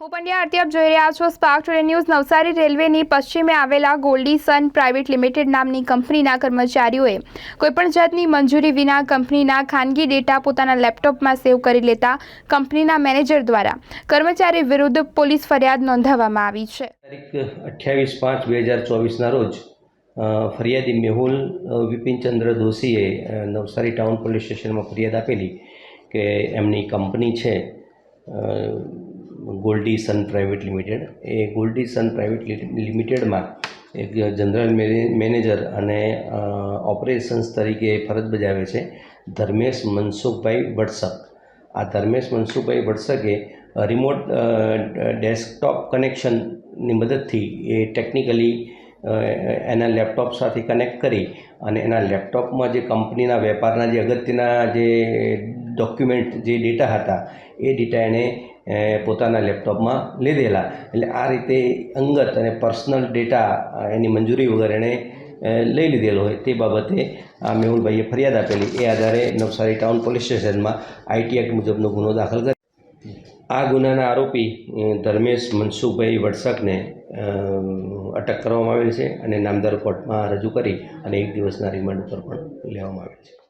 હું પંડ્યા આરતી આપ જોઈ રહ્યા છો સ્પાર્ક ટુડે ન્યૂઝ। નવસારી રેલવેની પશ્ચિમે આવેલા ગોલ્ડી સન પ્રાઇવેટ લિમિટેડ નામની કંપનીના કર્મચારીઓએ કોઈપણ જાતની મંજૂરી વિના કંપનીના ખાનગી ડેટા પોતાના લેપટોપમાં સેવ કરી લેતા કંપનીના મેનેજર દ્વારા કર્મચારી વિરુદ્ધ પોલીસ ફરિયાદ નોંધાવવામાં આવી છે। તારીખ 28/5/2024ના રોજ ફરિયાદી મેહુલ વિપિનચંદ્ર દોશીએ નવસારી ટાઉન પોલીસ સ્ટેશનમાં ફરિયાદ આપેલી કે એમની કંપની છે ગોલ્ડી સન પ્રાઇવેટ લિમિટેડ। એ ગોલ્ડી સન પ્રાઇવેટ લિમિટેડમાં એક જનરલ મેનેજર અને ઓપરેશન્સ તરીકે ફરજ બજાવે છે ધર્મેશ મનસુખભાઈ વડસક। આ ધર્મેશ મનસુખભાઈ વડસકે રિમોટ ડેસ્કટોપ કનેક્શનની મદદથી એ ટેકનિકલી એના લેપટોપ સાથે કનેક્ટ કરી અને એના લેપટોપમાં જે કંપનીના વેપારના જે અગત્યના જે ડોક્યુમેન્ટ જે ડેટા હતા એ ડેટા એણે પોતાના લેપટોપમાં લીધેલા। એટલે આ રીતે અંગત અને પર્સનલ ડેટા એની મંજૂરી વગર એણે લઈ લીધેલો હોય તે બાબતે આ મેહુલભાઈએ ફરિયાદ આપેલી। એ આધારે નવસારી ટાઉન પોલીસ સ્ટેશનમાં IT એક્ટ મુજબનો ગુનો દાખલ કર્યો। આ ગુનાના આરોપી ધર્મેશ મનસુખભાઈ વડસકને અટક કરવામાં આવેલ છે અને નામદાર કોર્ટમાં રજૂ કરી અને 1 દિવસના રિમાન્ડ ઉપર પણ લેવામાં આવેલ છે।